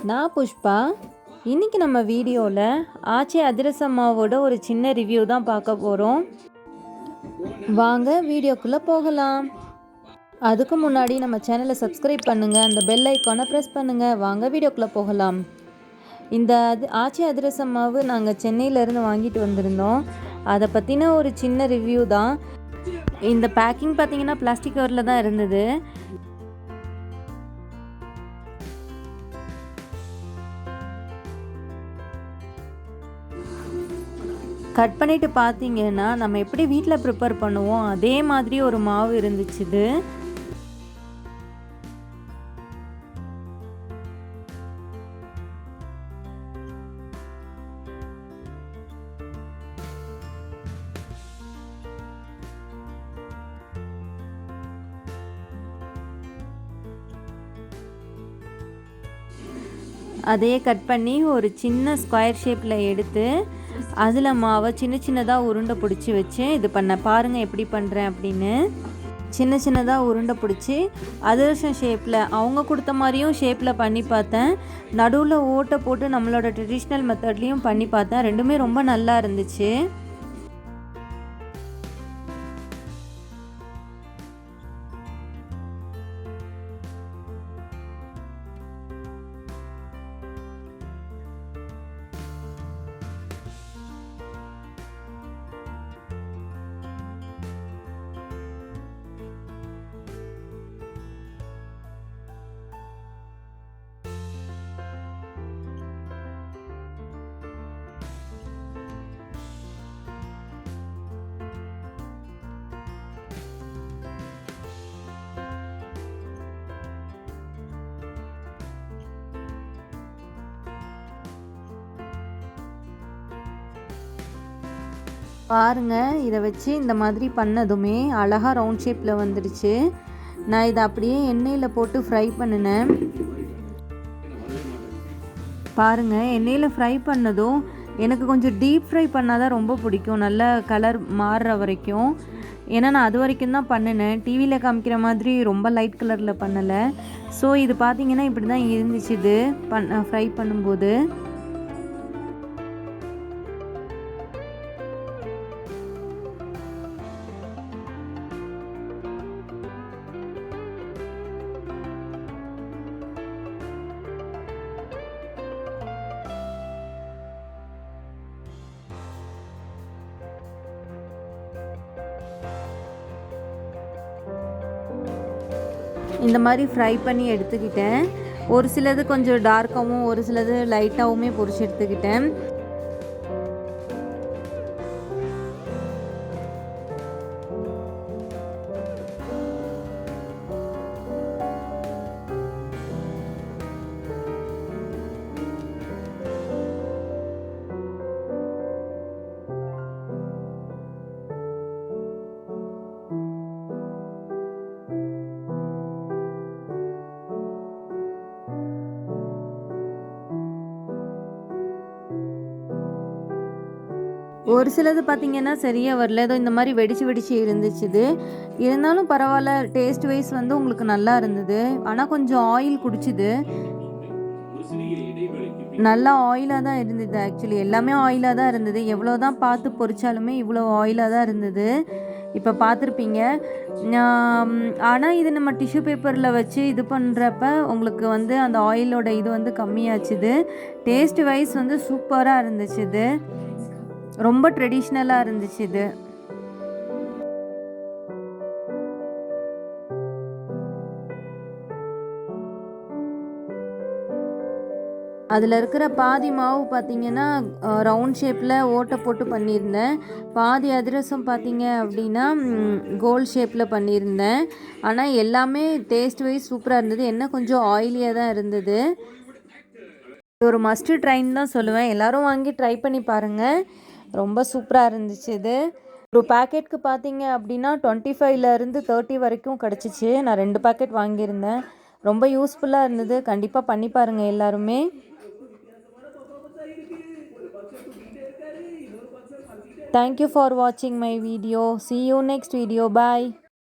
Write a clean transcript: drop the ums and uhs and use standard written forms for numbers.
நான் புஷ்பா. இன்றைக்கி நம்ம வீடியோவில் ஆச்சி அதிரசம் மாவோட ஒரு சின்ன ரிவ்யூ தான் பார்க்க போகிறோம். வாங்க வீடியோக்குள்ளே போகலாம். அதுக்கு முன்னாடி நம்ம சேனலை சப்ஸ்கிரைப் பண்ணுங்கள், அந்த பெல் ஐக்கானை ப்ரெஸ் பண்ணுங்கள். வாங்க வீடியோக்குள்ளே போகலாம். இந்த ஆச்சி அதிரசம் மாவு நாங்கள் சென்னையிலேருந்து வாங்கிட்டு வந்திருந்தோம். அதை பற்றின ஒரு சின்ன ரிவ்யூ தான். இந்த பேக்கிங் பார்த்திங்கன்னா பிளாஸ்டிக் கவரில் தான் இருந்தது. கட் பண்ணிவிட்டு பார்த்தீங்கன்னா நம்ம எப்படி வீட்டில் ப்ரிப்பேர் பண்ணுவோம் அதே மாதிரி ஒரு மாவு இருந்துச்சு இது. அதையே கட் பண்ணி ஒரு சின்ன ஸ்கொயர் ஷேப்பில் எடுத்து அதில் மாவை சின்ன சின்னதாக உருண்டை பிடிச்சி வச்சு இது பண்ண பாருங்கள் எப்படி பண்ணுறேன் அப்படின்னு. சின்ன சின்னதாக உருண்டை பிடிச்சி அதிரசம் ஷேப்பில் அவங்க கொடுத்த மாதிரியும் ஷேப்பில் பண்ணி பார்த்தேன். நடுவில் ஓட்டை போட்டு நம்மளோட ட்ரெடிஷ்னல் மெத்தட்லேயும் பண்ணி பார்த்தேன். ரெண்டுமே ரொம்ப நல்லா இருந்துச்சு. பாருங்கள், இதை வச்சு இந்த மாதிரி பண்ணதுமே அழகாக ரவுண்ட் ஷேப்பில் வந்துடுச்சு. நான் இதை அப்படியே எண்ணெயில் போட்டு ஃப்ரை பண்ணினேன். பாருங்கள், எண்ணெயில் ஃப்ரை பண்ணதும் எனக்கு கொஞ்சம் டீப் ஃப்ரை பண்ணால் தான் ரொம்ப பிடிக்கும், நல்ல கலர் மாறுற வரைக்கும். ஏன்னா நான் அது வரைக்கும் தான் பண்ணினேன், டிவியில் காமிக்கிற மாதிரி ரொம்ப லைட் கலரில் பண்ணலை. ஸோ இது பார்த்திங்கன்னா இப்படி தான் இருந்துச்சு இது ஃப்ரை பண்ணும்போது. இந்த மாதிரி ஃப்ரை பண்ணி எடுத்துக்கிட்டேன். ஒரு சிலது கொஞ்சம் டார்க்காகவும் ஒரு சிலது லைட்டாகவுமே பொரிச்சு எடுத்துக்கிட்டேன். ஒரு சிலது பார்த்திங்கன்னா சரியாக வரல, ஏதோ இந்த மாதிரி வெடிச்சு இருந்துச்சு. இருந்தாலும் பரவாயில்ல, டேஸ்ட் வைஸ் வந்து உங்களுக்கு நல்லா இருந்தது. ஆனால் கொஞ்சம் ஆயில் குடிச்சுது, நல்லா ஆயிலாக தான் இருந்தது. ஆக்சுவலி எல்லாமே ஆயிலாக தான் இருந்தது. எவ்வளோ தான் பார்த்து பொரிச்சாலுமே இவ்வளோ ஆயிலாக தான் இருந்தது. இப்போ பார்த்துருப்பீங்க. ஆனால் இது நம்ம டிஷ்யூ பேப்பரில் வச்சு இது பண்ணுறப்ப உங்களுக்கு வந்து அந்த ஆயிலோட இது வந்து கம்மியாச்சுது. டேஸ்ட் வைஸ் வந்து சூப்பராக இருந்துச்சு. இது ரொம்ப ட்ரெடிஷ்னலாக இருந்துச்சு. இது அதில் இருக்கிற பாதி மாவு பார்த்திங்கன்னா ரவுண்ட் ஷேப்பில் ஓட்டை போட்டு பண்ணியிருந்தேன். பாதி அதிரசம் பார்த்திங்க அப்படின்னா கோல் ஷேப்பில் பண்ணியிருந்தேன். ஆனால் எல்லாமே டேஸ்ட் வைஸ் சூப்பராக இருந்தது. என்ன கொஞ்சம் ஆயிலியாக தான் இருந்தது. ஒரு மஸ்ட்டு ட்ரைன்னு தான் சொல்லுவேன். எல்லோரும் வாங்கி ட்ரை பண்ணி பாருங்கள், ரொம்ப சூப்பராக இருந்துச்சு. இது ஒரு பேக்கெட்டுக்கு பார்த்தீங்க அப்படின்னா 25லேருந்து 30 வரைக்கும் கிடச்சிச்சு. நான் 2 பேக்கெட் வாங்கியிருந்தேன். ரொம்ப யூஸ்ஃபுல்லாக இருந்தது. கண்டிப்பாக பண்ணி பாருங்கள் எல்லாருமே. Thank you for watching my video. See you next video. Bye.